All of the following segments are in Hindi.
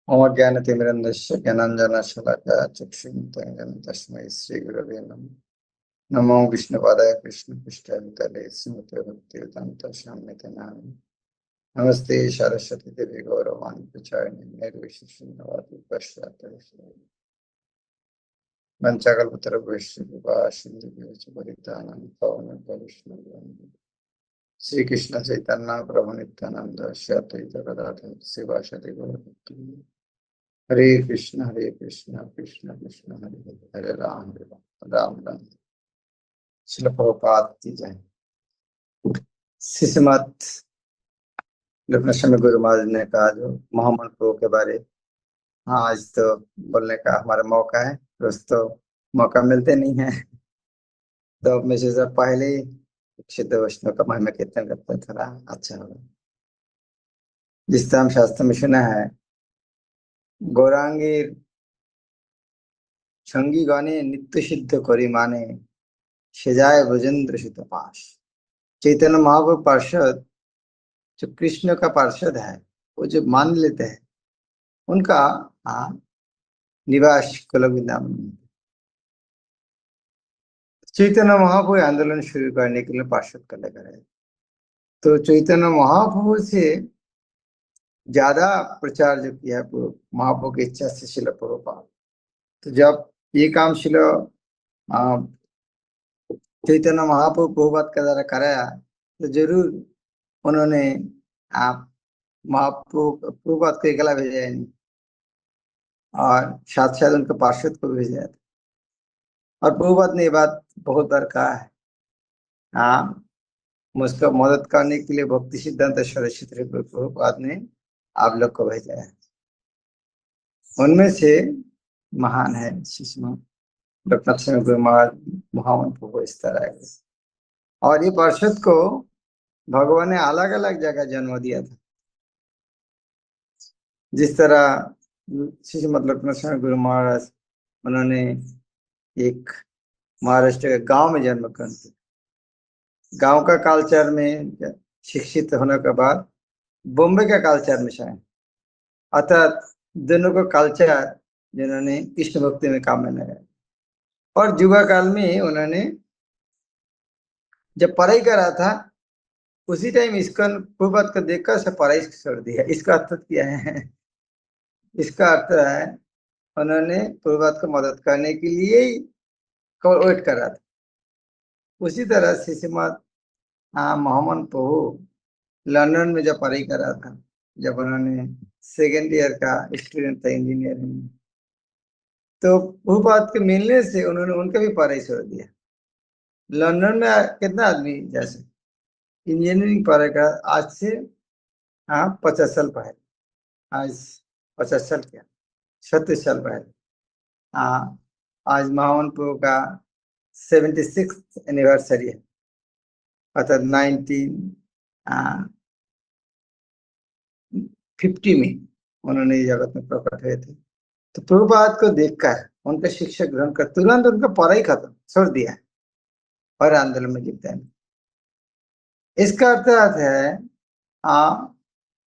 मम ज्ञानतिमिरन्धस्य ज्ञानाञ्जनशलाकया चक्षुरुन्मीलितं तस्मै श्रीगुरवे नमः। नमो विष्णुपादाय कृष्णपृष्ठाभितले श्रीमते भक्तिवेदान्त स्वामिते नामिने। नमस्ते सरस्वती देवी गौरवाणी प्रचारिणे निर्विशेषशून्यवादी पश्चात् वंशाकल्पतरुभ्यश्च कृपा सिन्धुभ्यश्च पतितानां पावनेभ्यो वैष्णवेभ्यो श्री कृष्ण चैतन्य प्रभु नित्यानंद श्री अद्वैत गदाधर शिवासादि गौरभक्तवृंद। हरे कृष्ण कृष्ण कृष्ण हरे हरे हरे राम राम राम। श्रील प्रभुपाद की जय। शिशुमत गुरु महाराज ने कहा जो मोहम्मद प्रभु के बारे। हाँ, आज तो बोलने का हमारा मौका है। रोज तो मौका मिलते नहीं है, तो अब में से सब पहले ही शुद्ध वैष्णव का महिमा कीर्तन करते थोड़ा अच्छा होगा। जिस तरह हम शास्त्र में सुना है, गौरांगी সঙ্গী গণে নিত্য সিদ্ধ করি মানে সে যায় ब्रजेंद्र सुत पास। चैतन्य महाप्रभु पार्षद जो कृष्ण का पार्षद है, वो जो मान लेते हैं उनका निवास कुल वृंदावन में। चैतन्य महाप्रभु आंदोलन शुरू करने के लिए पार्षद का लेकर आए, तो चैतन्य महाप्रभु से ज्यादा प्रचार जो किया महाप्रभु की इच्छा से शिल प्रभुपाद। तो जब ये काम शिल चैतन्य महाप्रभु प्रभुपाद के द्वारा कराया, तो जरूर उन्होंने आप प्रभुपाद को अकेला भेजा है नहीं, और साथ साथ उनके पार्षद को भेजा था। और प्रभुपाद ने ये बात बहुत बार कहा है, हाँ, मुझको मदद करने के लिए भक्ति सिद्धांत सरस्वती प्रभुपाद ने आप लोग को भेजा है। उनमें से महान है शिशुमत डॉक्टर गुरु महाराज मोहम्मद प्रभु इस तरह है। और ये पार्षद को भगवान ने अलग अलग जगह जन्म दिया था। जिस तरह शिशुमत लक्ष्मण गुरु महाराज, उन्होंने एक महाराष्ट्र के गांव में जन्म ग्रहण किया। गांव का कल्चर में शिक्षित होने के बाद बॉम्बे का कल्चर में शायद, अर्थात दोनों को कल्चर जिन्होंने कृष्ण भक्ति में काम में लगाया। और युवा काल में उन्होंने जब पढ़ाई करा था, उसी टाइम इस्कॉन प्रभुपाद को देखकर से पढ़ाई छोड़ दिया। इसका अर्थ क्या है? इसका अर्थ है उन्होंने प्रभुपाद को मदद करने के लिए ही वेट करा था। उसी तरह से श्रीमद मोहम्मद प्रभु लंदन में जब पढ़ाई करा था, जब उन्होंने सेकेंड ईयर का स्टूडेंट था इंजीनियरिंग, तो प्रभुपाद के मिलने से उन्होंने उनका भी पढ़ाई छोड़ दिया। लंदन में कितना आदमी जैसे इंजीनियरिंग पढ़ेगा आज से 50 साल पहले, आज 50 साल क्या 36 साल पहले। आज मोहम्मद प्रभु का 76th एनिवर्सरी है, अर्थात 1950 में उन्होंने जगत में प्रकट हुए थे। तो प्रभुपाद को देखकर उनका शिक्षा ग्रहण कर तुरंत उनका पढ़ाई खत्म छोड़ दिया और आंदोलन में जुट गए। इसका अर्थ है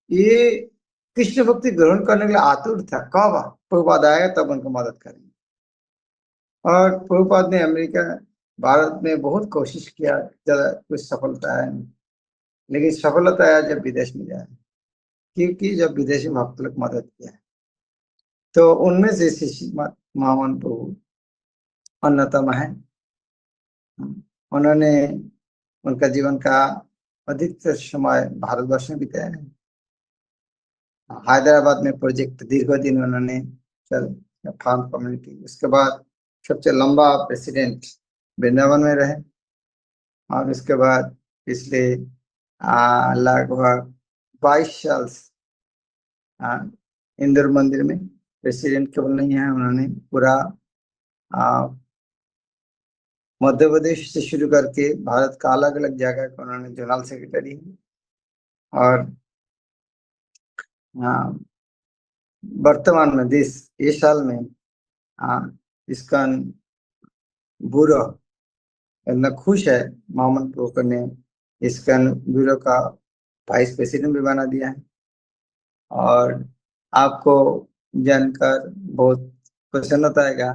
ये कृष्ण भक्ति ग्रहण करने के लिए आतुर था। कब प्रभुपाद आएगा तब उनको मदद करेंगे। और प्रभुपाद ने अमेरिका भारत में बहुत कोशिश किया, ज्यादा कुछ सफलता है नहीं, लेकिन सफलता आया जब विदेश में जाए, क्योंकि जब विदेशी भक्त लोग मदद किया, तो उनमें से शिशुमत मोहम्मद प्रभु अन्यतम है। उन्होंने उनका जीवन का अधिकतर समय भारतवर्ष में बिताया है। हैदराबाद में प्रोजेक्ट दीर्घ दिन उन्होंने फार्म कम्युनिटी, उसके बाद सबसे लंबा प्रेसिडेंट वृंदावन में रहे, और उसके बाद पिछले लगभग 22 साल इंदौर मंदिर में प्रेसिडेंट केवल नहीं है, उन्होंने पूरा मध्य प्रदेश से शुरू करके भारत का अलग अलग जगह का उन्होंने जनरल सेक्रेटरी है। और वर्तमान में देश ये साल में इसका ब्यूरो इतना खुश है, मोहम्मद प्रभु ने इसका ब्यूरो का वाइस प्रेसिडेंट भी बना दिया है। और आपको जानकर बहुत प्रसन्नता आएगा।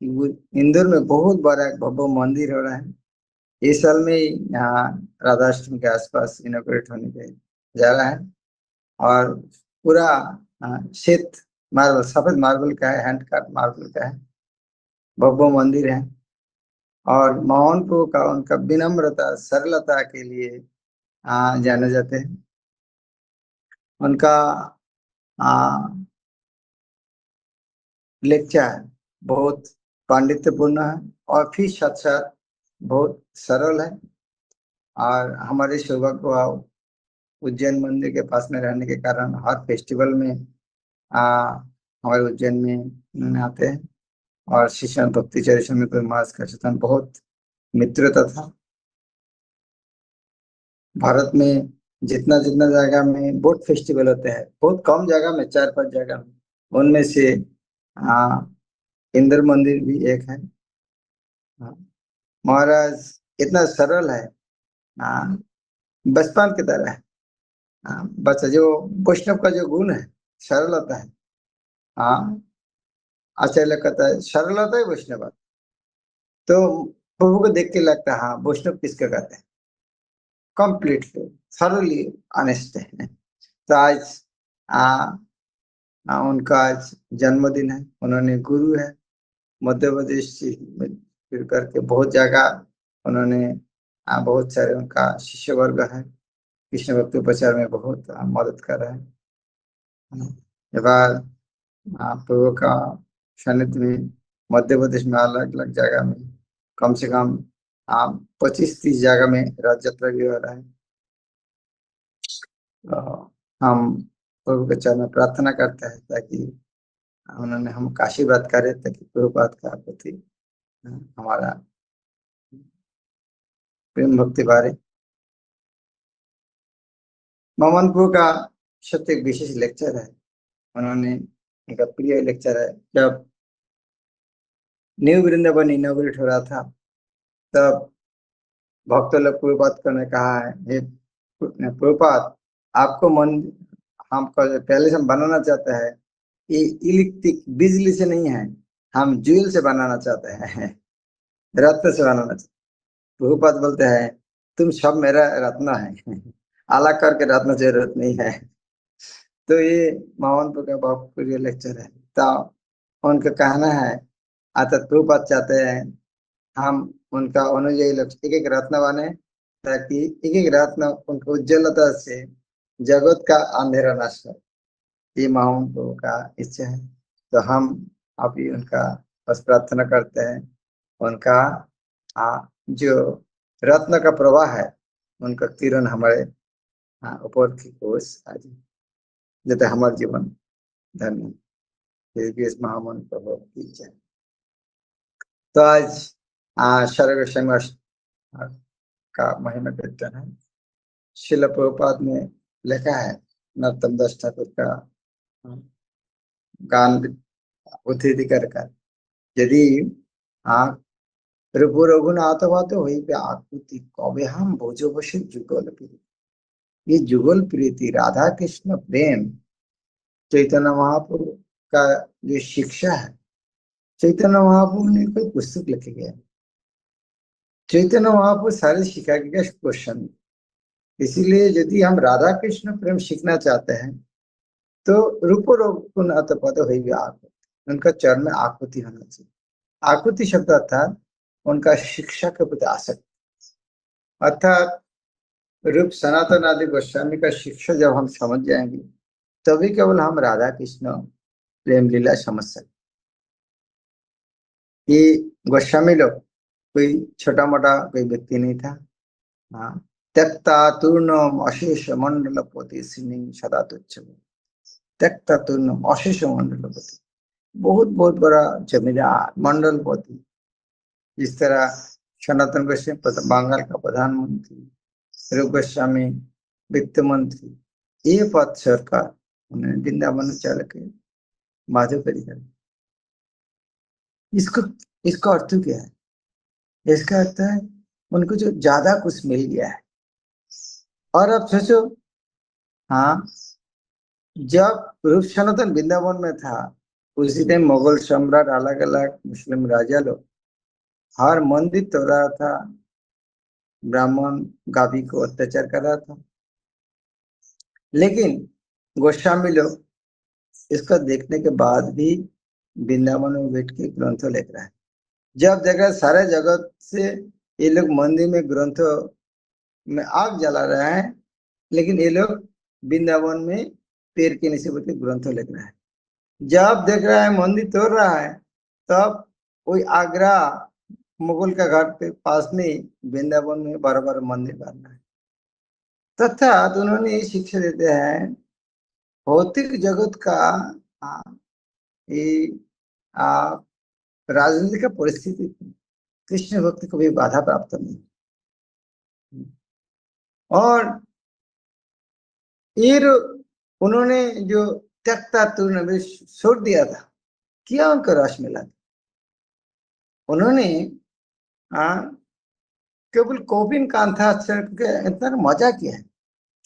इंदौर में बहुत बड़ा एक भव्य मंदिर हो रहा है। इस साल में ही यहाँ राधाष्टमी के आसपास इनोग्रेट होने के जा रहा है। और पूरा श्वेत मार्बल, सफेद मार्बल का है, हैंड कार्ट मार्बल का है, भव्य मंदिर है। और मोहनपुर का उनका विनम्रता सरलता के लिए जाने जाते हैं। उनका लेक्चर बहुत पांडित्यपूर्ण है और फिर साथ साथ बहुत सरल है। और हमारे सौभाग्य हुआ उज्जैन मंदिर के पास में रहने के कारण हर फेस्टिवल में हमारे उज्जैन में उन्होंने आते हैं। और शिष्य भक्ति चरित्र में कोई मास का चेतन बहुत मित्रता था। भारत में जितना जितना जगह में बहुत फेस्टिवल होते हैं, बहुत कम जगह में, 4-5 जगह में, उनमें से आ, इंद्र मंदिर भी एक है। हाँ, महाराज इतना सरल है, हाँ, बचपन की तरह है। हाँ, बस जो वैष्णव का जो गुण है, सरलता है। हाँ, आचार्य कहता है सरलता है वैष्णव। तो प्रभु को देख के लगता है हाँ, वैष्णव किसके कहते हैं, कंप्लीटली थॉरली ऑनेस्ट है। तो आज आ, उनका आज जन्मदिन है। उन्होंने गुरु है, मध्य प्रदेश से फिर करके बहुत जगह उन्होंने बहुत सारे उनका शिष्य वर्ग है। कृष्ण भक्ति प्रचार में बहुत मदद कर रहे हैं। ये बात प्रभु का सानिध्य में मध्य प्रदेश में अलग अलग जगह में कम से कम 25-30 जगह में रथ यात्रा भी हो रहा है। तो हम प्रभु के चरण में प्रार्थना करते हैं ताकि उन्होंने हमको आशीर्वाद करे, ताकि प्रभुपाद का प्रति हमारा प्रेम भक्ति बारे। मोहम्मदपुर का सत्य एक विशेष लेक्चर है। उन्होंने उनका प्रिय लेक्चर है। जब न्यू वृंदावन इनोग्रेट हो रहा था, तब भक्त लोग प्रभुपाद को ने कहा है, हे प्रभुपाद, आपको मन हमको पहले से हम बनाना चाहते हैं, ये इलेक्ट्रिक बिजली से नहीं है, हम ज्वेल से बनाना चाहते हैं, रत्न से बनाना चाहते। प्रभुपाद बोलते हैं, तुम सब मेरा रत्न है, अलग करके रत्न जरूरत नहीं है। तो ये मोहनपुर का बहुत प्रिय लेक्चर है। तो उनका कहना है, अतः प्रभुपाद चाहते हैं हम उनका अनुयायी लोग एक एक रत्न बने, ताकि एक एक रत्न उनकी उज्ज्वलता से जगत का अंधेरा नष्ट हो। ये महाप्रभु का इच्छा है। तो हम अभी उनका बस प्रार्थना करते हैं, उनका जो रत्न का प्रवाह है, उनका किरण हमारे ऊपर की ओर आ जाए, जैसे हमारे जीवन धन्य इस महामन प्रभु की जय। तो आज सर्व संघ का महिमा कीर्तन है। शिल प्रभुपाद ने लिखा है, नरोत्तम दास ठाकुर का गान उद्धृति कर यदि रूप रघुनाथ बात हुई पे आकृति कवे हम भोजो बसे जुगल प्रीति। ये जुगल प्रीति राधा कृष्ण प्रेम चैतन्य महाप्रभु का जो शिक्षा है, चैतन्य महाप्रभु ने कोई पुस्तक लिखे गया, चैतन्य महाप्रभु सारे सिखा के क्वेश्चन। इसीलिए यदि हम राधा कृष्ण प्रेम सीखना चाहते हैं, तो रूप रघुनाथ पद हुई आकृति, उनका चरण में आकृति होना चाहिए। आकृति शब्द अर्थात उनका शिक्षा के प्रति आसक्ति, अर्थात रूप सनातन आदि गोस्वामी का शिक्षा जब हम समझ जाएंगे, तभी केवल हम राधा कृष्ण प्रेम लीला समझ सकते। ये गोस्वामी लोग कोई छोटा मोटा कोई व्यक्ति नहीं था। हाँ, त्यक्ता तूर्णम अशेष मंडलपति सिंह सदा तुच्छ, त्यक्ता तूर्णम अशेष मंडलपति, बहुत बहुत बड़ा जमींदार मंडलपति। इस तरह सनातन गोस्वामी बंगाल का प्रधानमंत्री, रूप गोस्वामी वित्त मंत्री, ये पद सरकार उन्होंने वृंदावन चालक माधव करी कर। इसको इसका अर्थ क्या है? इसका अर्थ है उनको जो ज्यादा कुछ मिल गया है। और अब सोचो, हाँ, जब रूप सनातन वृंदावन में था, उसी टाइम मुगल सम्राट, अलग अलग मुस्लिम राजा लोग हर मंदिर तोड़ रहा था, ब्राह्मण गाभी को अत्याचार कर रहा था। लेकिन गोस्वामी लोग इसको देखने के बाद भी वृंदावन में बैठ के ग्रंथ लिख रहा है। जब देखा सारे जगत से ये लोग मंदिर में ग्रंथ में आग जला रहे हैं, लेकिन ये लोग वृंदावन में पेड़ के नीचे बैठ के ग्रंथ लिख रहा है। जब देख रहा है मंदिर तोड़ रहा है, तब वही आगरा मुगल का घर के पास में वृंदावन में बड़ा बड़ा मंदिर बनना है। तथा उन्होंने ये शिक्षा देते हैं, भौतिक जगत का आ, ये आ, राजनीति का परिस्थिति कृष्ण भक्ति को भी बाधा प्राप्त नहीं। और ये उन्होंने जो त्यक्ता तूर्ण छोड़ दिया था, क्या उनको रस मिला था? उन्होंने केवल कोपिन कांथा के इतना मजा किया है।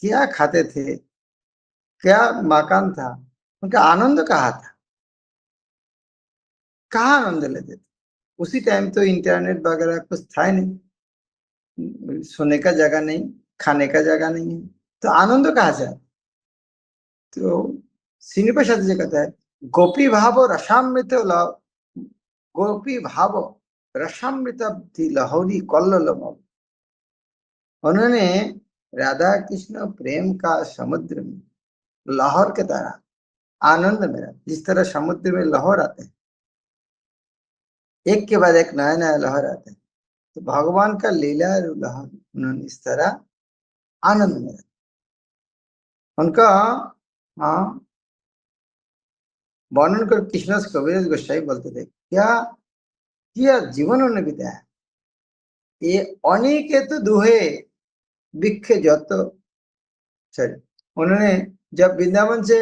क्या खाते थे, क्या मकान था, उनका आनंद कहाँ था, कहाँ आनंद लेते थे? उसी टाइम तो इंटरनेट वगैरह कुछ था ही नहीं, सोने का जगह नहीं, खाने का जगह नहीं है, तो आनंद कहाँ से आता? तो श्रीनिवास जी कहता है, गोपी भाव रसामृत गोपी भाव रसामृत लहरी कल्लोल। उन्होंने राधा कृष्ण प्रेम का समुद्र में लहर के तरह आनंद मेरा, जिस तरह समुद्र में लहर आते हैं, एक के बाद एक नया नया लहर आते हैं, तो भगवान का लीला लहर उन्होंने इस तरह आनंद मेरा उनका हाँ वर्णन कर कृष्ण कबीर गोसाई बोलते थे, क्या जीवन उन्होंने बिताया। ये अनिकेत दुहे बिखे जत सॉरी, उन्होंने जब वृंदावन से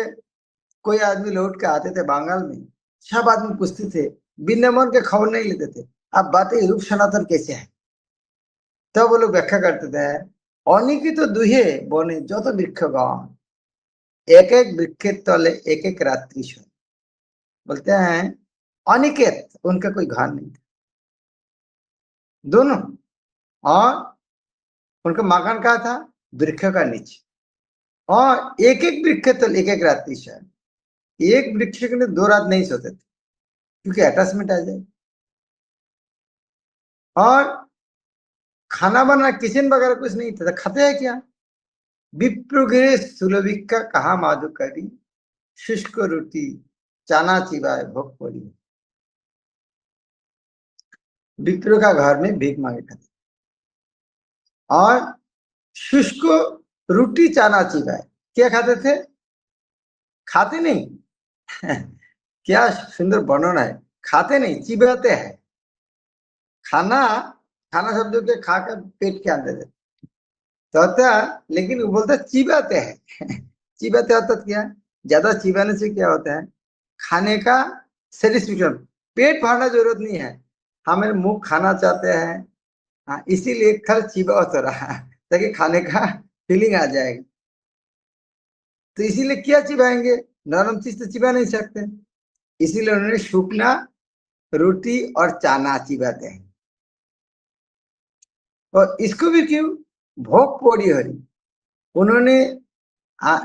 कोई आदमी लौट के आते थे बंगाल में, सब आदमी पूछते थे, वृंदावन के खबर नहीं लेते थे, अब बातें रूप सनातन कैसे है। तब वो लोग व्याख्या करते थे, अनिकित दुहे बने जत वृक्ष गान, एक एक वृक्ष तले एक एक रात्रि सोए। बोलते हैं अनिकेत उनका कोई घर नहीं था, दोनों। और उनका मकान कहा था, वृक्ष का नीचे, और एक एक वृक्ष तले एक एक रात्रि सोए। एक वृक्ष के लिए 2 रात नहीं सोते थे, क्योंकि अटैचमेंट आ जाए। और खाना बना किचन वगैरह कुछ नहीं था, तो खाते हैं क्या? विप्रुगिरे सुलभिका कहा माधुकरी, शुष्क रोटी चाना चिबाए भोग पड़ी। विप्र का घर में भीख मांगे खाते, और शुष्क रोटी चाना चिबाए, क्या खाते थे? खाते नहीं क्या सुंदर वर्णन है, खाते नहीं चिबाते हैं। खाना खाना शब्दों के खा कर पेट के अंदर तो, लेकिन वो बोलते चिबाते हैं चिबाते अर्थात क्या? ज्यादा चिबाने से क्या होता है, खाने का सेटिस्फेक्शन, पेट भरना जरूरत नहीं है, हमें मुंह खाना चाहते हैं। हाँ, इसीलिए खल चिबा हो रहा है, ताकि खाने का फीलिंग आ जाएगा। तो इसीलिए क्या चिबाएंगे, नरम चीज तो चिबा नहीं सकते, इसीलिए उन्होंने शुकना रोटी और चाना चिबाते हैं। और इसको भी क्यों? भोग पोड़ी हरी, उन्होंने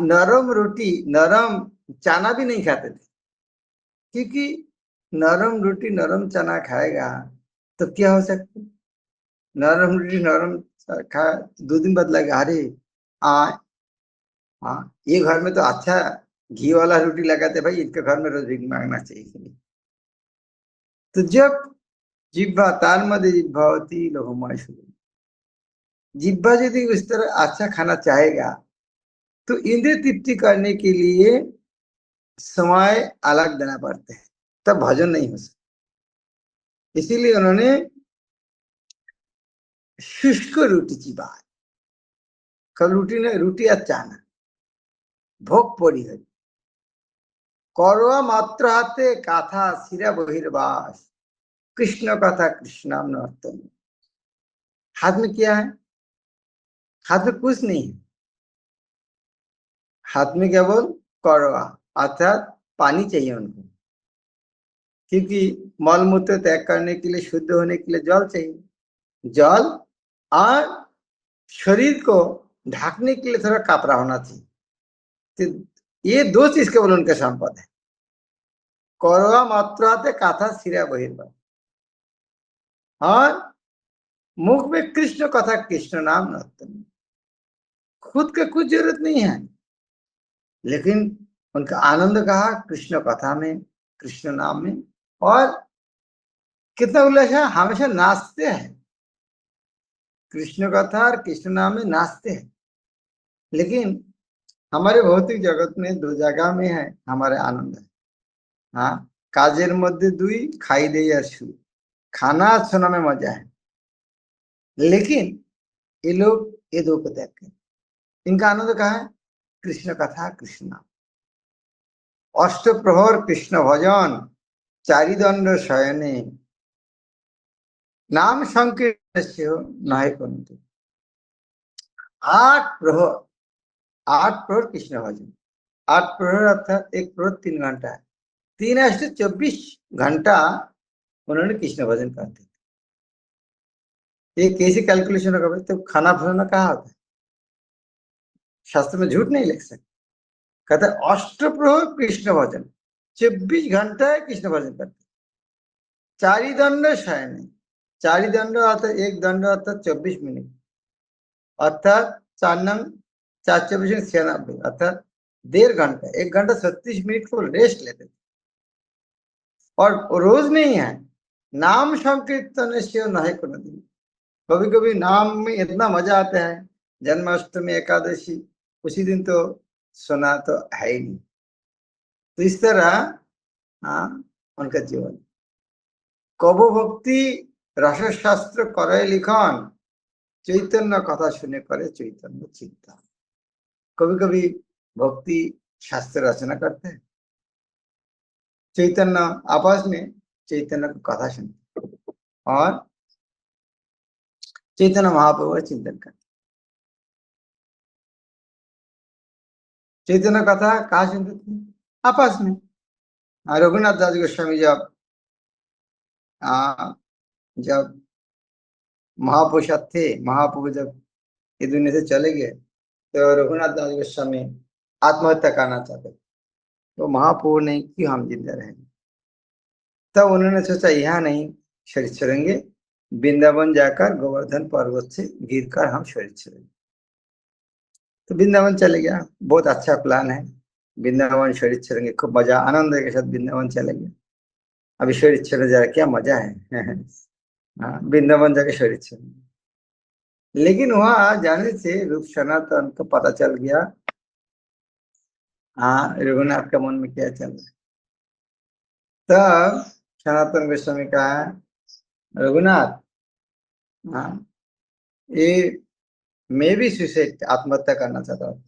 नरम रोटी नरम चना भी नहीं खाते थे, क्योंकि नरम रोटी नरम चना खाएगा तो क्या हो सकता है? नरम रोटी नरम खा 2 दिन बाद लगा, अरे आ हाँ ये घर में तो अच्छा घी वाला रोटी लगाते, भाई इनके घर में रोज भीख मांगना चाहिए। तो जब जिह्वा तार मध्य जिह्वावती लोहमय शुरू, जिह्वा यदि उस तरह अच्छा खाना चाहेगा, तो इंद्रिय तृप्ति करने के लिए समय अलग देना पड़ते हैं, तब भजन नहीं हो सकता। इसीलिए उन्होंने शुष्क रोटी की बात, कल रोटी ने रोटी चाना भोग पड़ी है, करवा मात्र हाथे काथा सिरा बहिर्वास, कृष्ण कथा कृष्णाम नर्तन। हाथ में क्या है? हाथ में कुछ नहीं है, हाथ में क्या बोल करवा, अर्थात पानी चाहिए उनको, क्योंकि मल मूत्र त्याग करने के लिए, शुद्ध होने के लिए जल चाहिए। जल और शरीर को ढकने के लिए थोड़ा कपड़ा होना चाहिए। तो ये दो चीज केवल उनके संपद है। करवा मात्राते कथा सिरा बहिर्वा, और मुख में कृष्ण कथा, कृष्ण नाम नतन। खुद का कुछ जरूरत नहीं है, लेकिन उनका आनंद कहा कृष्ण कथा में, कृष्ण नाम में। और कितना उल्लास है, हमेशा नाचते हैं, कृष्ण कथा और कृष्ण नाम में नाचते हैं। लेकिन हमारे भौतिक जगत में दो जगह में है हमारे आनंद है। हाँ, काजेर मध्य दुई खाई दे या शुरू, खाना और सोना में मजा है। लेकिन ये लोग ये दो को त्याग कर, इनका आनंद कहाँ है, कृष्ण कथा कृष्ण नाम। अष्ट प्रहर कृष्ण भजन, चारिदंड शयने, नाम संकीर्तन नहे कुंतु। 8 प्रहर, 8 प्रहर कृष्ण भजन। 8 प्रहर अर्थात एक प्रहर 3 घंटा है, 3 अष्ट 24 घंटा उन्होंने कृष्ण भजन करते। ये कैसे कैलकुलेशन होगा भाई? तो खाना बनाना कहाँ होता है? शास्त्र में झूठ नहीं लिख सकते। कहते अष्ट प्रहर कृष्ण भजन, 24 घंटा कृष्ण भजन करते। चारिदंड शयन, चारिदंड अर्थात एक दंड अर्थात 24 मिनट, अर्थात 4 नंग 4 24 96, अर्थात 1.5 घंटा, 1 घंटा 36 मिनट को रेस्ट लेते थे। और रोज नहीं है, नाम संकीर्तन से नहीं को दिन। कभी कभी नाम में इतना मजा आता है, जन्माष्टमी एकादशी, उसी दिन तो सुना तो है ही नहीं। तो इस तरह हाँ उनका जीवन। कबो भक्ति रसशास्त्र करे लिखन, चैतन्य कथा सुने करे चैतन्य चिंता। कभी कभी भक्ति शास्त्र रचना करते हैं, चैतन्य आपस में चैतन्य की कथा सुनते, और चैतन्य महाप्रभु का चिंतन करते। चैतन्य कथा कहाँ सुनते थे? आपस में। रघुनाथ दास गोस्वामी जब जब महापुरुष थे, महाप्रभु जब ये दुनिया से चले गए, तो रघुनाथ दास गोस्वामी आत्महत्या करना चाहते थे। तो महाप्रभु ने कि हम जिंदा रहेंगे, तब उन्होंने सोचा यहाँ नहीं शरीर छोड़ेंगे, वृंदावन जाकर गोवर्धन पर्वत से गिर कर हम शरीर छोड़ेंगे। तो वृंदावन चले गया, बहुत अच्छा प्लान है। वृंदावन शरीर छोड़ेंगे, खूब मजा आनंद के साथ वृंदावन चले गए। अभी शरीर छोड़े जा रहा, क्या मजा है। हाँ, वृंदावन जाके शरीर छोड़ेंगे। लेकिन वहां जाने से रूप सनातन को पता चल गया, हाँ रघुनाथ का मन में क्या चल रहा है। तब सनातन गोस्वामी कहा, रघुनाथ, हाँ ये मैं भी सुसाइड आत्महत्या करना चाहता था,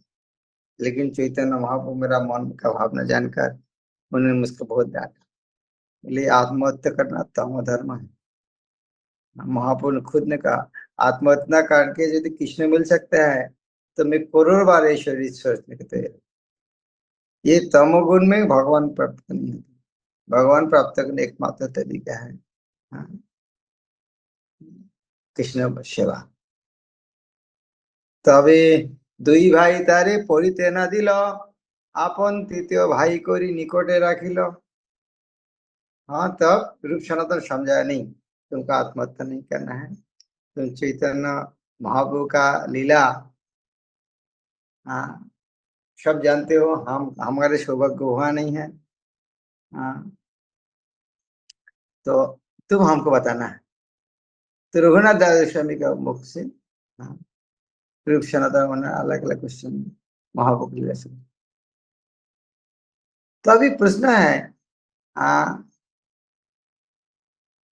लेकिन चैतन्य महाप्रभु मेरा मन का भावना जानकर उन्होंने मुझको बहुत डांटा। इसलिए आत्महत्या करना तमो धर्म है। महाप्रभु ने खुद ने कहा, आत्महत्या करके यदि कृष्ण मिल सकता है तो मैं करोड़ बार ये शरीर छोड़ने के तैयार। ये तमोगुण में भगवान प्राप्त नहीं होता। भगवान प्राप्त करने एकमात्र तरीका है, हाँ, कृष्ण सेवा। तबे दुई भाई तारे परिते ना दिल, आपन तृतीय भाई कोरी निकटे राखिल। हाँ, तब रूप सनातन समझाया, नहीं तुमको आत्महत्या नहीं करना है, तुम चैतन्य महाप्रभु का लीला, हाँ सब जानते हो, हम हमारे सौभाग्य हुआ नहीं है, हाँ तो तुम हमको बताना है। तो रघुनाथ दास स्वामी का मुख से, हाँ रूप सनातन होना अलग अलग क्वेश्चन महाप्रभु की लीला सुनी। तो अभी प्रश्न है, हाँ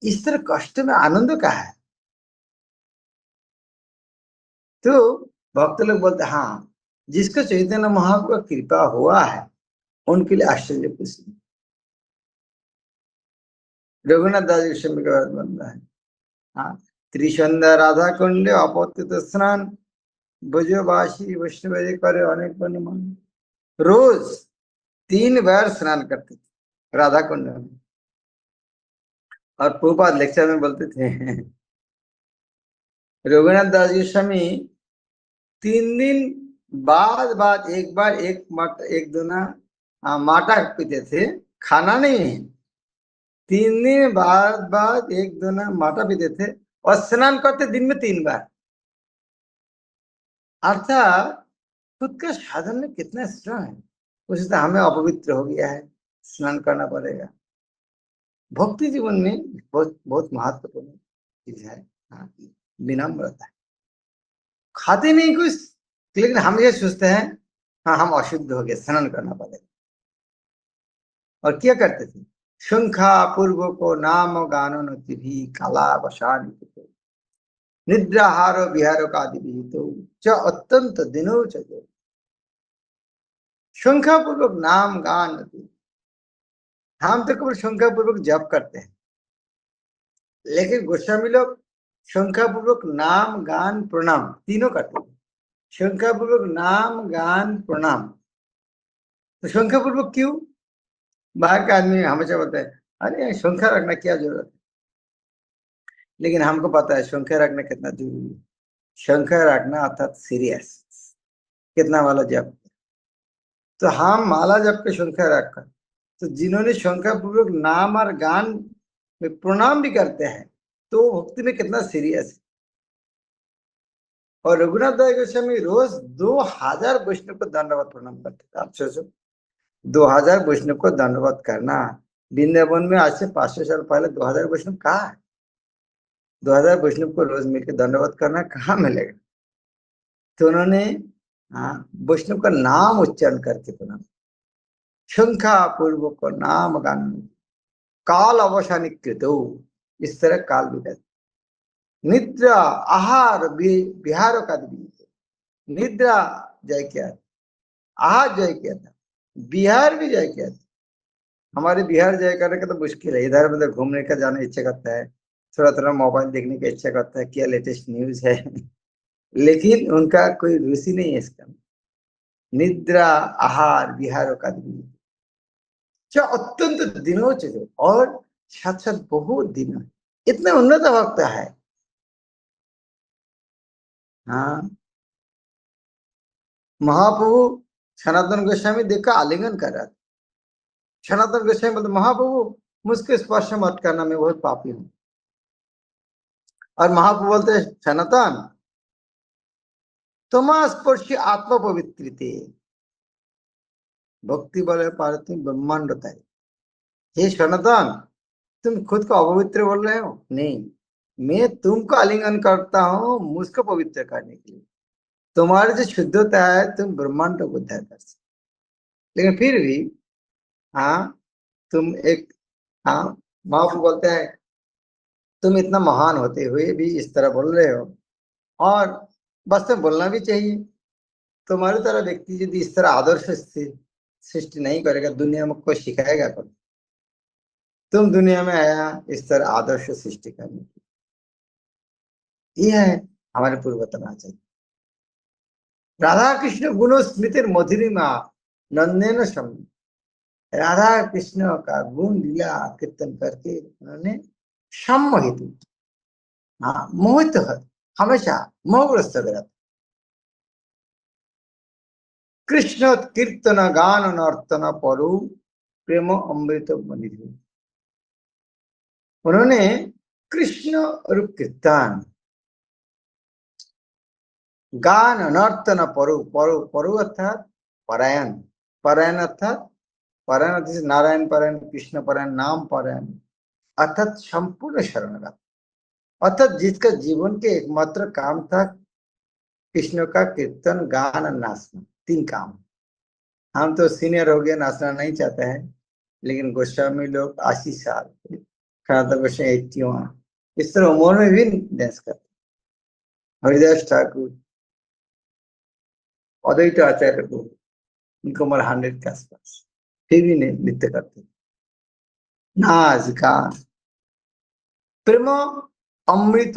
इस तरह कष्ट में आनंद का है? तो भक्त लोग बोलते हाँ, जिसको चैतन्य महाप्रभु का कृपा हुआ है उनके लिए आश्चर्य कुछ नहीं। रघुनाथ दास गोस्वामी का बात बन रहा है, हाँ त्रिसंध्या राधा कुंड अपत्य स्नान, ब्रजवासी वैष्णव करे अनेक मन। रोज 3 बार स्नान करते थे राधा कुंड में। और प्रभुपाद लेक्चर में बोलते थे रघुनाथ दास गोस्वामी 3 दिन बाद बाद एक बार एक दोना माटा पीते थे, खाना नहीं। 3 दिन बाद बाद एक दोना माटा पीते थे और स्नान करते दिन में 3 बार। अर्थात खुद का साधन में कितना स्ट्रांग है। उससे हमें अपवित्र हो गया है, स्नान करना पड़ेगा। भक्ति जीवन में बहुत बहुत महत्वपूर्ण चीज है। हाँ, विनम्रता। खाते नहीं कुछ, लेकिन हम ये सोचते हैं हाँ हम अशुद्ध हो गए, स्नान करना पड़ेगा। और क्या करते थे? शंखा पूर्व को नाम गानो नति भी काला वशान निद्राहार विहार का आदि विहितो च अत्यंत दिनो च शंखा पूर्वक नाम गान नति। हम तो केवल शंखा पूर्वक जप करते हैं, लेकिन गोस्वामी लोग शंखा पूर्वक नाम गान प्रणाम तीनों करते हैं। शंखा पूर्वक नाम गान प्रणाम। तो शंखा पूर्वक क्यों? बाहर का आदमी हमेशा बोलता है अरे शंखा रखना क्या जरूरत है, लेकिन हमको पता है शंखा रखना कितना जरूरी है। शंखा रखना अर्थात सीरियस, कितना वाला जप। तो हम माला जप के शंखा रखकर, तो जिन्होंने शंखा पूर्वक नाम और गान में प्रणाम भी करते हैं, तो भक्ति में कितना सीरियस है। और रघुनाथ दास गोस्वामी रोज 2000 वैष्णव को दंडवत प्रणाम करते थे। आप सोचो 2000 वैष्णव को दंडवत करना। वृंदावन में आज से 500 साल पहले 2000 वैष्णव कहाँ है? 2000 वैष्णव को रोज मिलकर दंडवत करना कहाँ मिलेगा? तो उन्होंने वैष्णव का नाम उच्चारण करके प्रणाम। शंखा पूर्व को नाम गान काल अवसानिक कृतो। इस तरह काल बीता। निद्रा आहार विहार का निद्रा जय किया, आहार जय किया था, बिहार भी जय किया था। हमारे बिहार जय करने का तो मुश्किल है। इधर मतलब घूमने का जाने इच्छा करता है, थोड़ा थोड़ा मोबाइल देखने की इच्छा करता है, क्या लेटेस्ट न्यूज है लेकिन उनका कोई रुचि नहीं है इसका। निद्रा आहार विहार का अत्यंत दिनों चले और साथ साथ बहुत दिन इतना उन्नत वक्त है। हाँ, महाप्रभु सनातन गोस्वामी देखकर आलिंगन कर रहा था। सनातन गोस्वामी बोलते महाप्रभु मुझको स्पर्श मत करना, मैं बहुत पापी हूँ। और महाप्रभु बोलते सनातन तुम स्पर्शी आत्मा पवित्र भक्ति बल पार तुम ब्रह्मांड होता है। हे सनातन तुम खुद को अपवित्र बोल रहे हो? नहीं, मैं तुमको आलिंगन करता हूँ मुझको पवित्र करने के लिए। तुम्हारी जो शुद्धता है तुम ब्रह्मांड को उद्धार कर सकते, लेकिन फिर भी हाँ तुम एक हाँ महाप्रभु बोलते हैं तुम इतना महान होते हुए भी इस तरह बोल रहे हो, और बस में बोलना भी चाहिए। तुम्हारी तरह व्यक्ति यदि इस तरह आदर्श सृष्टि नहीं करेगा, दुनिया में कोई सिखाएगा कौन? तुम दुनिया में आया इस तरह आदर्श सृष्टि करने की। यह है हमारे पूर्वतन आचार्य। राधा कृष्ण गुण स्मृति मधुरिमा नंदेन सम। राधा कृष्ण का गुण लीला कीर्तन करके उन्होंने सम्मोहित, हाँ मोहित है, हमेशा मोहग्रस्त रहता। कृष्ण कीर्तन गान नर्तन परु प्रेम अमृत मनिधि। उन्होंने कृष्ण रूप कीर्तन गान नर्तन परु परु परु अर्थात परायण, परायण अर्थात परायण अर्थात नारायण परायण, कृष्ण परायण, नाम परायण अर्थात संपूर्ण शरणगत। अर्थात जिसका जीवन के एकमात्र काम था कृष्ण का कीर्तन गान और नाचना, 3 काम। हम तो सीनियर हो गए, नाचना नहीं चाहते हैं, लेकिन गोस्वामी लोग 80 साल, सनातन गोस्वामी 81, इस तरह उम्र में भी डांस करते। हरिदास ठाकुर, अद्वैत आचार्य को उनको उम्र 100 के आसपास, फिर भी नृत्य करते। नाच गान प्रेम अमृत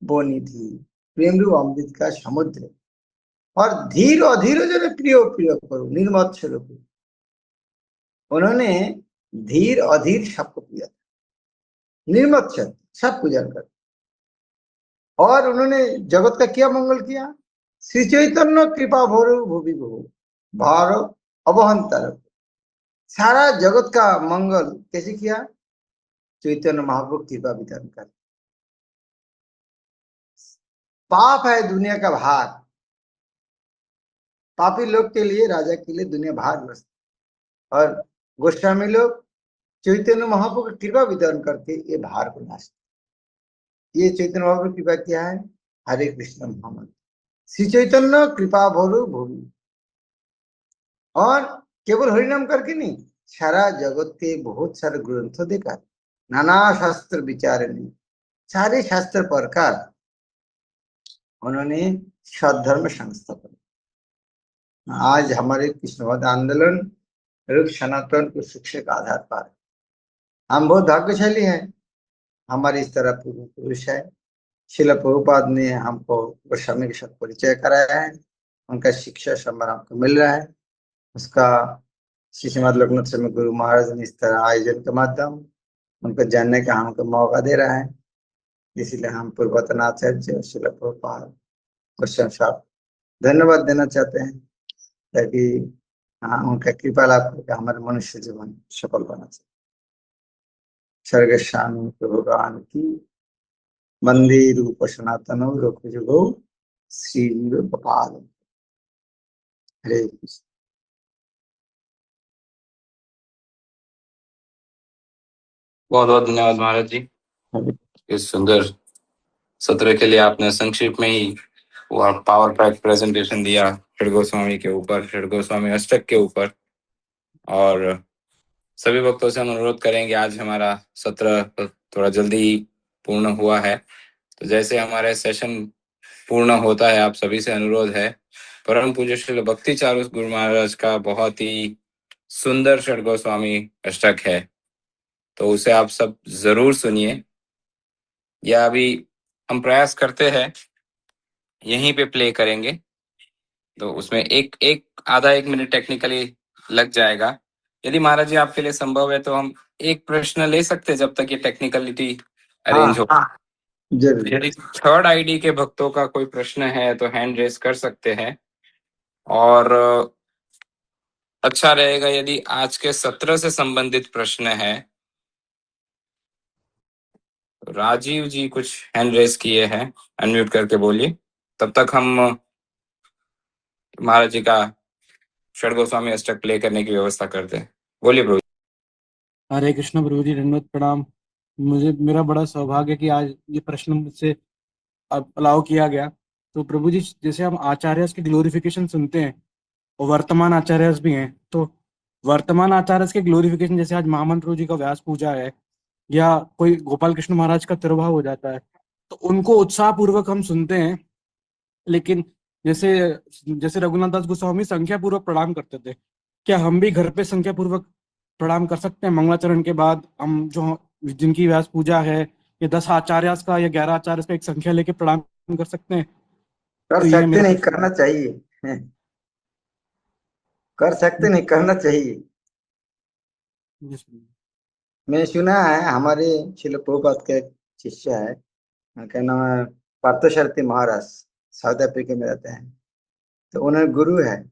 बोनिधि, प्रेम रूप अमृत का समुद्र। और धीर अधीर जन प्रिय प्रिय करो निर्मत स्वरूप। उन्होंने धीर अधीर सबको पूजा, निर्मत सब पूजा कर, और उन्होंने जगत का क्या मंगल किया। श्री चैतन्य कृपा भोरु भूवि भू भार अवहंतर, सारा जगत का मंगल कैसे किया, चैतन्य महाप्रभु कृपा वितरण कर। पाप है दुनिया का भार, पापी लोग के लिए, राजा के लिए दुनिया भारग्रस्त, और गोस्वामी लोग चैतन्य महाप्रभु की कृपा वितरण करके ये भार को नाश, ये चैतन्य महाप्रभु की कृपा क्या है। हरे कृष्ण महामंत्र, श्री चैतन्य कृपा भोरु भूमि, और केवल हरिनाम करके नहीं, सारा जगत के बहुत सारे ग्रंथों देखा, नाना शास्त्र विचारणी, सारे शास्त्र पढ़कर उन्होंने सद्धर्म संस्थापन। आज हमारे कृष्णवाद आंदोलन रूप सनातन को शिक्षा का आधार पर हम बहुत भाग्यशाली हैं, हमारे इस तरह पूर्व पुरुष है। शिला प्रभुपाद ने हमको गोस्वामी के साथ परिचय कराया है, उनका शिक्षा संभार हमको मिल रहा है, उसका श्रीमद लोकनाथ स्वामी गुरु महाराज ने इस तरह आयोजन के माध्यम उनको जानने का हमको मौका दे रहा है। इसीलिए हम पूर्वतन आचार्य शिला प्रभुपाद गोस्वामी साहब धन्यवाद देना चाहते हैं, ताकि हाँ उनका कृपा लाभ करके हमारे मनुष्य जीवन सफल बना चाहिए। सर्ग स्वामी भगवान की वंदे रूप सनातन रूप जुगो श्री गोपाल। हरे कृष्ण। बहुत बहुत धन्यवाद महाराज जी, इस सुंदर सत्र के लिए आपने संक्षिप्त में ही वो पावर पैक प्रेजेंटेशन दिया षड गोस्वामी के ऊपर, षड गोस्वामी अष्टक के ऊपर। और सभी भक्तों से हम अनुरोध करेंगे, आज हमारा सत्र थोड़ा जल्दी पूर्ण हुआ है, तो जैसे हमारे सेशन पूर्ण होता है, आप सभी से अनुरोध है, परम पूज्य श्री भक्ति चारू गुरु महाराज का बहुत ही सुंदर षड गोस्वामी अष्टक है, तो उसे आप सब जरूर सुनिए। या अभी हम प्रयास करते हैं यहीं पे प्ले करेंगे, तो उसमें आधा एक मिनट टेक्निकली लग जाएगा। यदि महाराज जी आपके लिए संभव है तो हम एक प्रश्न ले सकते हैं जब तक ये टेक्निकलिटी अरेंज हो। जरूर। यदि थर्ड आईडी के भक्तों का कोई प्रश्न है तो हैंड रेस कर सकते हैं, और अच्छा रहेगा यदि आज के सत्र से संबंधित प्रश्न है। राजीव जी कुछ हैंड रेस किए हैं, अनम्यूट करके बोलिए, तब तक हम महाराज जी का षड गोस्वामी अष्टक प्ले करने की व्यवस्था करते हैं। बोलिए प्रभु। हरे कृष्ण प्रभु जी, दंडवत प्रणाम। मेरा बड़ा सौभाग्य कि आज ये प्रश्न मुझसे अलाउ किया गया। तो प्रभु जी, जैसे हम आचार्यस की ग्लोरिफिकेशन सुनते हैं और वर्तमान आचार्यस भी हैं, तो वर्तमान आचार्यस के ग्लोरिफिकेशन, जैसे आज महामंत्र जी का व्यास पूजा है या कोई गोपाल कृष्ण महाराज का तिरुभाव हो जाता है, तो उनको उत्साह पूर्वक हम सुनते हैं। लेकिन जैसे जैसे रघुनाथ दास गोस्वामी संख्या पूर्वक प्रणाम करते थे, क्या हम भी घर पे संख्या पूर्वक प्रणाम कर सकते हैं? मंगलाचरण के बाद हम जो जिनकी व्यास पूजा है, ये 10 आचार्य का या 11 आचार्य का एक संख्या लेके प्रणाम कर सकते हैं? कर तो ये सकते मेरा नहीं, करना चाहिए। कर सकते नहीं, करना चाहिए। मैं सुना है हमारे शिल प्रभुपाद के एक शिष्य है, उनका नाम है पार्थसारथी महाराज, साउथ अफ्रीका में रहते हैं। तो उन्हें गुरु है,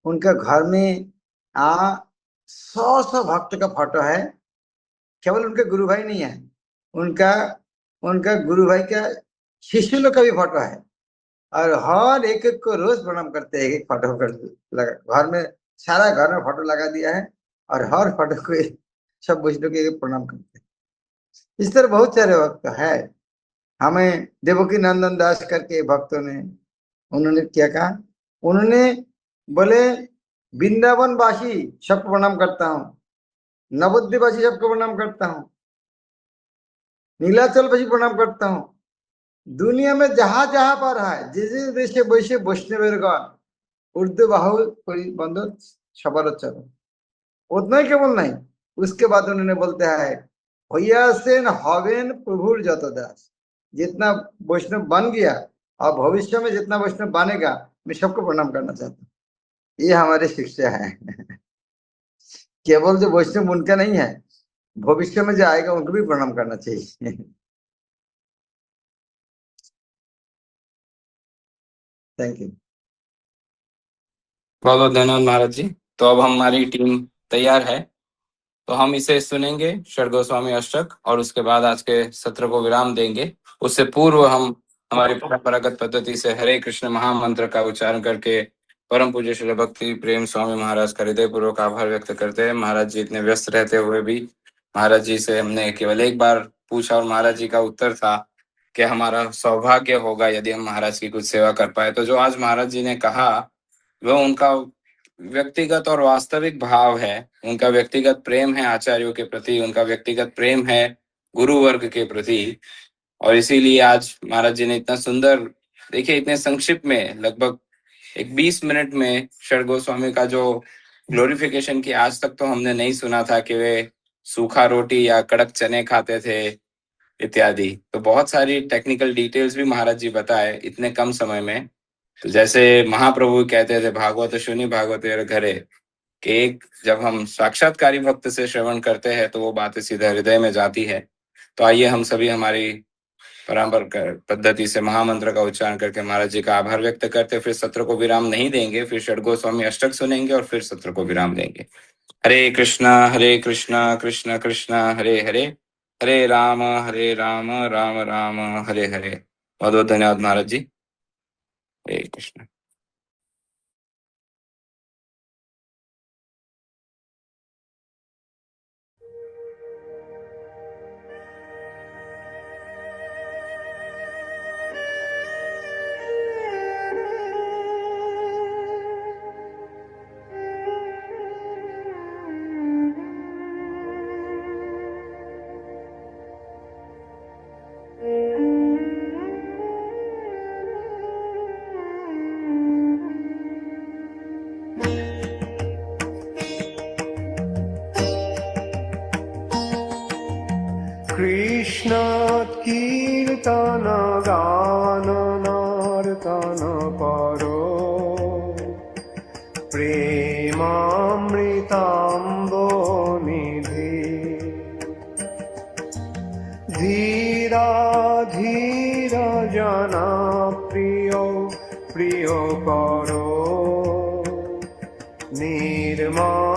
उनका घर में आ 100 भक्त का फोटो है। केवल उनके गुरु भाई नहीं है, उनका उनका गुरु भाई का शिष्य लोग का भी फोटो है, और हर एक एक को रोज प्रणाम करते हैं। एक फोटो कर लगा घर में, सारा घर में फोटो लगा दिया है, और हर फोटो को सब वैष्णव के प्रणाम करते हैं। इस तरह बहुत सारे भक्त है। हमें देवकी नंदन दास करके भक्तों ने, उन्होंने क्या कहा, उन्होंने बोले वृंदावन वासी सबको प्रणाम करता हूँ, नवद्वीप वासी सबको प्रणाम करता हूँ, नीलाचल वासी प्रणाम करता हूँ, दुनिया में जहां जहां पर है जिस जिस देशे वैसे वैष्णवेरगण उर्दू बाहु कोई बंधु सबर चलो, उतना ही केवल नहीं, उसके बाद उन्होंने बोलते हैं भैया सेन हवेन प्रभुर जत दास, जितना वैष्णव बन गया और भविष्य में जितना वैष्णव बनेगा, मैं सबको प्रणाम करना चाहता हूँ। ये हमारे शिक्षा है। केवल जो वैष्णव उनका नहीं है, भविष्य में जो आएगा उनको भी प्रणाम करना चाहिए। Thank you. बहुत बहुत धन्यवाद महाराज जी। तो अब हमारी टीम तैयार है, तो हम इसे सुनेंगे षड गोस्वामी अष्टक, और उसके बाद आज के सत्र को विराम देंगे। उससे पूर्व हम हमारी परंपरागत पद्धति से हरे कृष्ण महामंत्र का उच्चारण करके परम पूज्य श्री भक्ति प्रेम स्वामी महाराज का हृदय पूर्वक आभार व्यक्त करते हैं। महाराज जी इतने व्यस्त रहते हुए भी महाराज जी से हमने केवल एक बार पूछा और महाराज जी का उत्तर था कि हमारा सौभाग्य होगा यदि हम महाराज की कुछ सेवा कर पाए। तो जो आज महाराज जी ने कहा वह उनका व्यक्तिगत और वास्तविक भाव है, उनका व्यक्तिगत प्रेम है आचार्यों के प्रति, उनका व्यक्तिगत प्रेम है गुरु वर्ग के प्रति। और इसीलिए आज महाराज जी ने इतना सुंदर, देखिए इतने संक्षिप्त में लगभग एक 20 मिनट में षड गोस्वामी का जो ग्लोरिफिकेशन की आज तक तो हमने नहीं सुना था कि वे सूखा रोटी या कड़क चने खाते थे इत्यादि। तो बहुत सारी टेक्निकल डिटेल्स भी महाराज जी बताए इतने कम समय में। तो जैसे महाप्रभु कहते थे भागवत सुनी भागवत घरे, कि एक जब हम साक्षात्कारी भक्त से श्रवण करते हैं तो वो बातें सीधा हृदय में जाती है। तो आइए हम सभी हमारी परंपरा पद्धति से महामंत्र का उच्चारण करके महाराज जी का आभार व्यक्त करते, फिर सत्र को विराम नहीं देंगे, फिर षड गोस्वामी अष्टक सुनेंगे और फिर सत्र को विराम देंगे। हरे कृष्णा कृष्ण कृष्ण हरे हरे, हरे राम राम राम हरे हरे। बहुत बहुत धन्यवाद महाराज जी। हरे कृष्ण। कृष्ण कीर्तन गान नर्तन करो, प्रेमामृताम्बो निधि। धीरा धीरा जना प्रियो प्रियो करो, निर्मत्सरो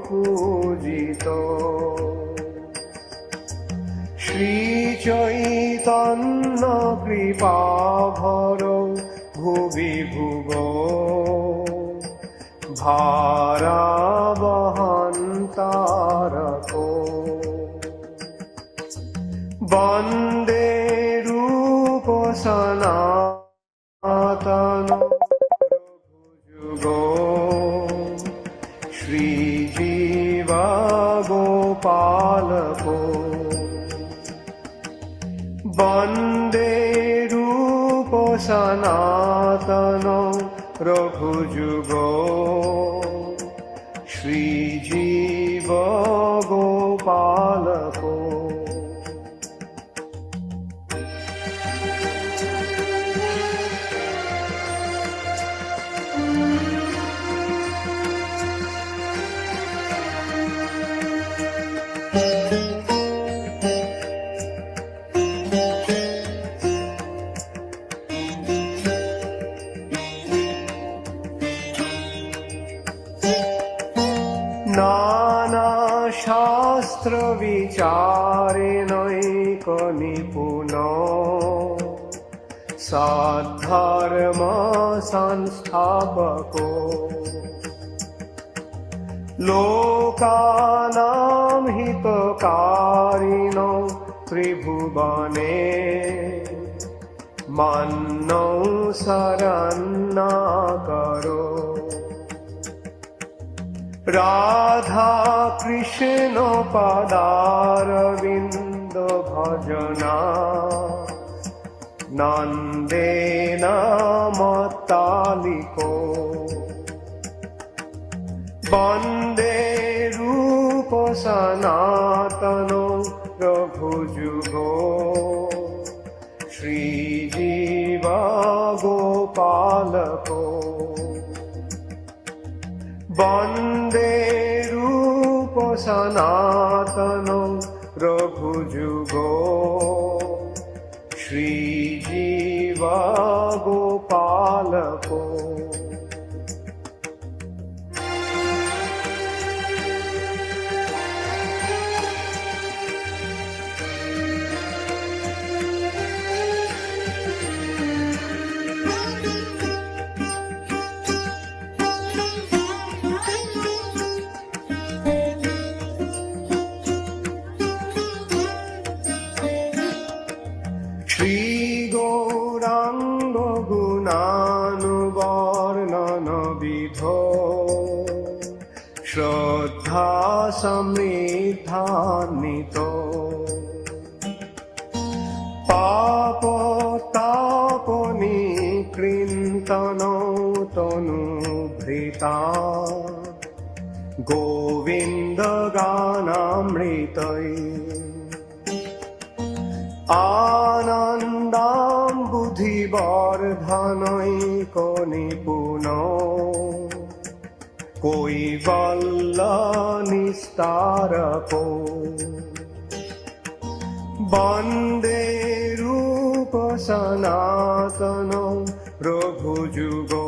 पूजितो। श्री चैतन्य कृपा भरो भुवि भुवो, भारा बहन्तारको। वन्दे रूप सनातन जुगो, श्रीजीव गोपालको। वन्दे रूप सनातन रघुजुगो, श्रीजीव गोपालको। नाना शास्त्र विचारेणैक निपुनो, सद्धर्म संस्थापको। लोकानां हितकारिणो त्रिभुवने, मन्नौ शरण्यकरो। राधा कृष्ण पदारविन्द भजना, नन्देन मत्तालिको। वन्दे रूप सनातनो रघुजुगो, श्रीजीव गोपालको। वन्दे सनातनो रघुजुगो श्रीजीवा गोपालको श्रीगौराङ्ग गुणानुवर्णन विधो श्रद्धा समृद्धान्वितो पाप ताप निकृन्तनो तनुभृता गोविन्द गानामृतै आनन्दाम्बुधिवर्धनैको निपुनो कैवल्यनिस्तारको वन्दे रूपसनातनो रघुजुगो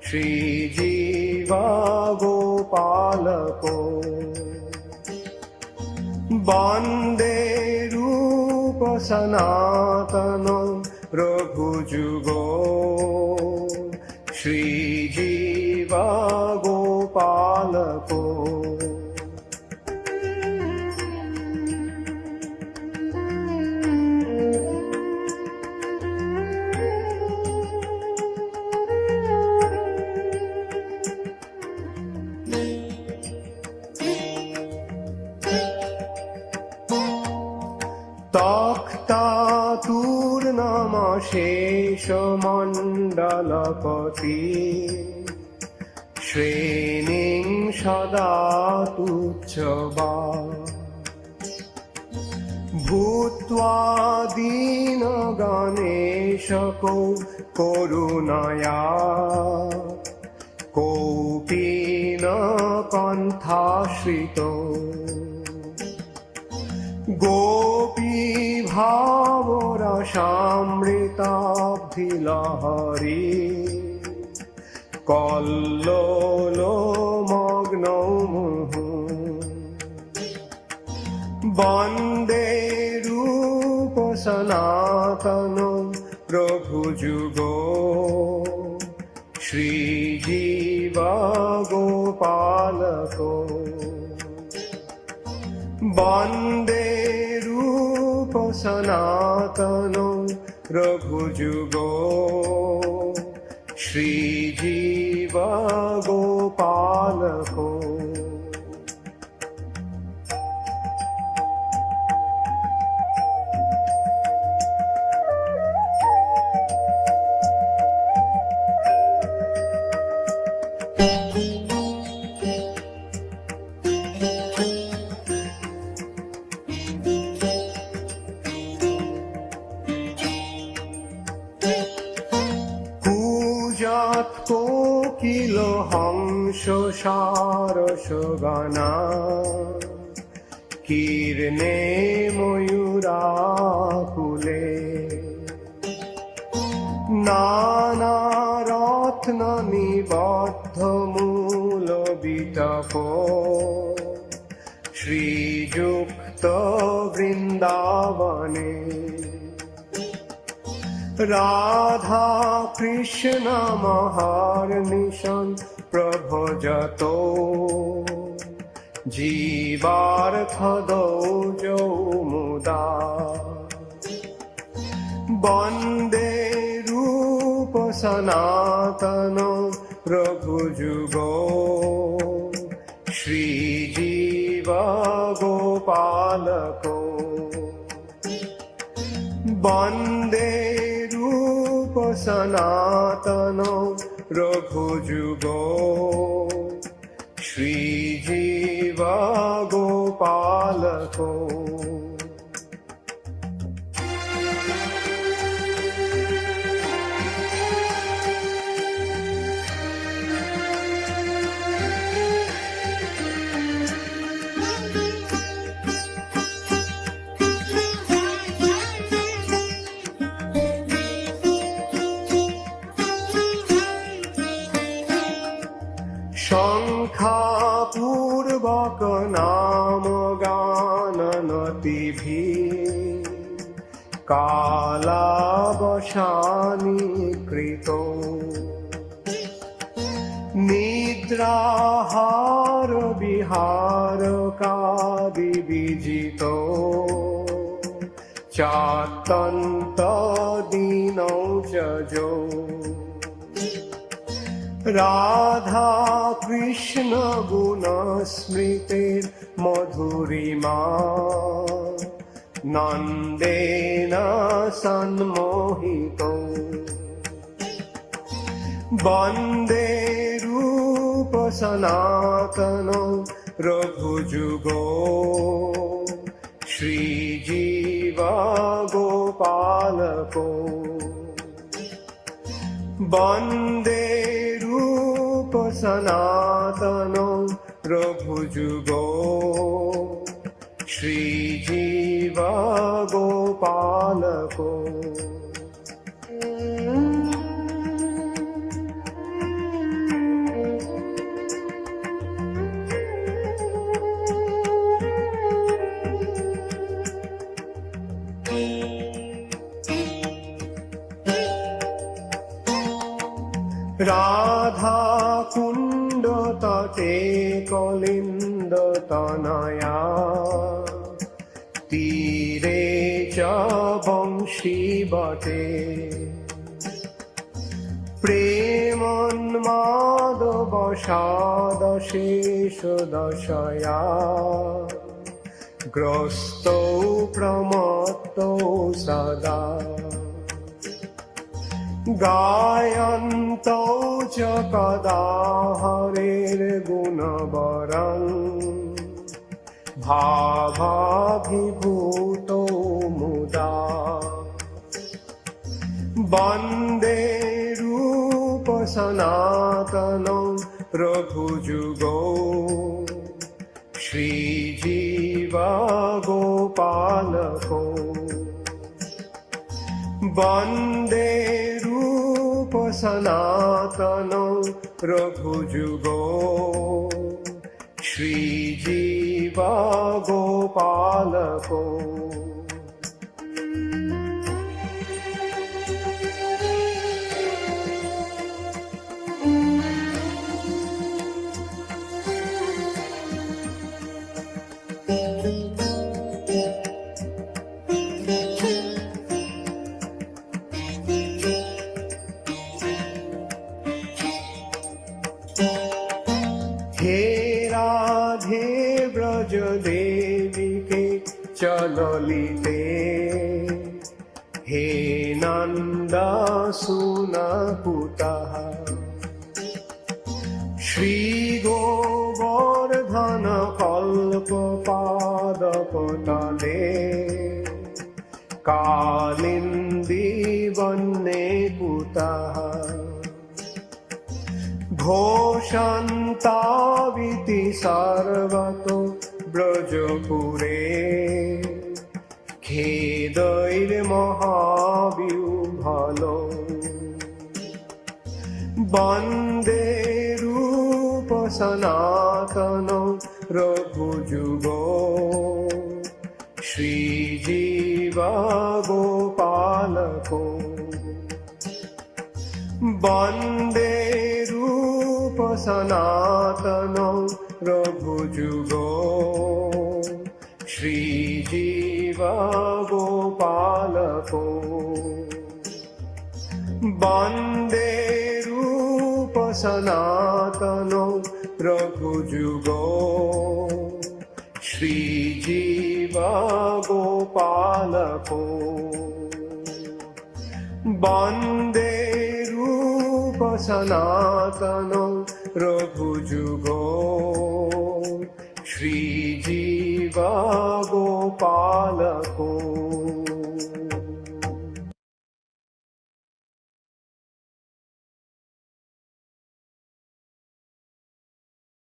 श्रीजीवा गोपालको वन्दे रूपसनातनो रघुजुगो श्रीजीवा गोपालको तक्तातुर्नमशेषमण्डलपति श्रेणीं सदा तुच्छवा भूत्वा दीनगणेशको करुणया कौपीनकण्ठाश्रितो गोपी भावरसामृताब्धिलहरी कल्लोलो मग्नौ मुहुः वन्दे रूपसनातनो रघुजुगो श्रीजीवा गोपालको वन्दे रूपसनातनो रघुजुगो श्रीजीवा गोपालको कोकिल हंस सारसगणा कीर्णे मयूराकुले नानारत्न निबद्ध मूलविटपो श्रीयुक्त वृन्दावने राधा कृष्ण महर्निशं प्रभजतो जीवार्थदौ मुदा वन्दे रूपसनातनो रघुजुगो श्रीजीवा गोपालको वन्दे सनातनो रघुजुगो श्रीजीवा गोपालको नाम गाननतिभिः कालावशानि कृतो निद्राहार विहारकादिविजितो चात्यन्तदीनौ जजो राधा कृष्ण गुणस्मृतिर्मधुरिमा नन्देन सन्मोहितो वन्दे रूप सनातनो रघुजुगो श्रीजीव गोपालको वन्दे रूप सनातनो रघुजुगो श्रीजीव गोपालको राधा कुंड तटे कलिंद तनया तीरे च वंशी बटे प्रेमन्माद शेष दशया ग्रस्तो प्रमत्तो सदा गायन्तौ च कदा हरेर्गुणवरं भावाभिभूतो मुदा वन्दे रूपसनातनं रघुजुगो श्रीजीव गोपालको वन्दे रूप सनातनो रघुजुगो श्रीजीव गोपालको हे राधे ब्रज देविके चललिते हे नंदा सुनपुतः श्री गोवर्धन कल्प पादपतले कालिंदी वन्ने पुतः घोषन्ताविति सर्वतो ब्रजपुरे खेदैर्महाव्यूहलो वन्दे रूप सनातनो रघुजुगो श्रीजीव गोपालको वन्दे रूप सनातनो रघुजुगो श्रीजीव गोपालको वन्दे रूप सनातनो रघुजुगो श्रीजीव गोपालको वन्दे रूप सनातनो रघुजुगो श्रीजीव गोपालको।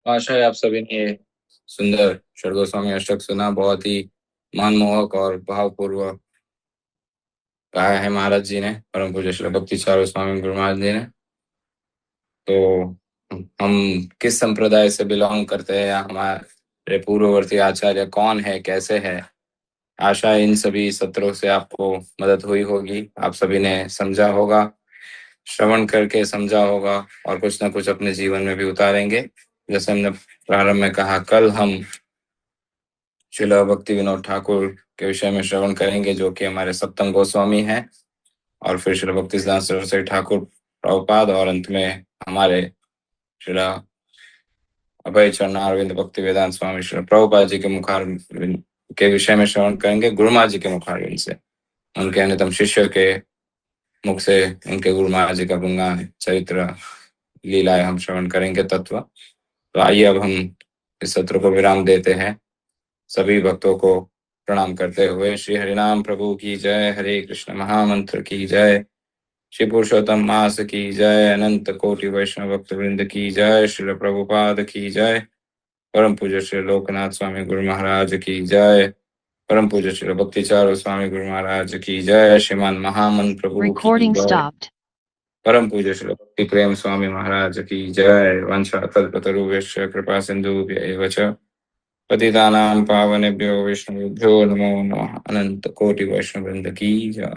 आशा है आप सभी ने ये सुंदर षड गोस्वामी अष्टक सुना। बहुत ही मनमोहक और भावपूर्वक गाया है महाराज जी ने, परम पूज्य श्री भक्ति चारू स्वामी गुरु महाराज जी ने। तो हम किस संप्रदाय से बिलोंग करते हैं या ये पूर्ववर्ती आचार्य कौन है, कैसे है। आशा इन सभी सत्रों से आपको मदद हुई होगी, आप सभी ने समझा होगा, श्रवण करके समझा होगा और कुछ ना कुछ अपने जीवन में भी उतारेंगे। जैसे हमने प्रारंभ में कहा, कल हम श्रील भक्ति विनोद ठाकुर के विषय में श्रवण करेंगे, जो कि हमारे सप्तम गोस्वामी हैं, और फिर श्री भक्ति सिद्धांत सरस्वती ठाकुर प्रभुपाद, और अंत में हमारे श्री अभय चरणारविंद भक्ति वेदांत स्वामी श्री प्रभुपाद जी के मुखार के विषय में श्रवण करेंगे, गुरुमा जी के मुखारविंद से, उनके अन्यतम शिष्य के मुख से उनके गुरुमा जी का गुणगान, चरित्र, लीलाएं हम श्रवण करेंगे, तत्व। तो आइए अब हम इस सत्र को विराम देते हैं। सभी भक्तों को प्रणाम करते हुए श्री हरिनाम प्रभु की जय, हरे कृष्ण महामंत्र की जय, श्री पुरुषोत्तम मास की जय, अनंत कोटि वैष्णव भक्त वृंद की जय, श्री प्रभुपाद की जय, परम पूज्य श्री लोकनाथ स्वामी गुरु महाराज की जय, परम पूज्य श्री भक्तिचार्य स्वामी गुरु महाराज की जय, श्रीमान महामंत्र प्रभु की जय, परम पूज्य श्री भक्ति प्रेम स्वामी महाराज की जय। वंशा कल्पतरुभ्यश्च कृपा सिंधुभ्य एव च पतितानां पावनेभ्यो वैष्णवेभ्यो नमो नमः। अनंत कोटि वैष्णव वृंद की जय।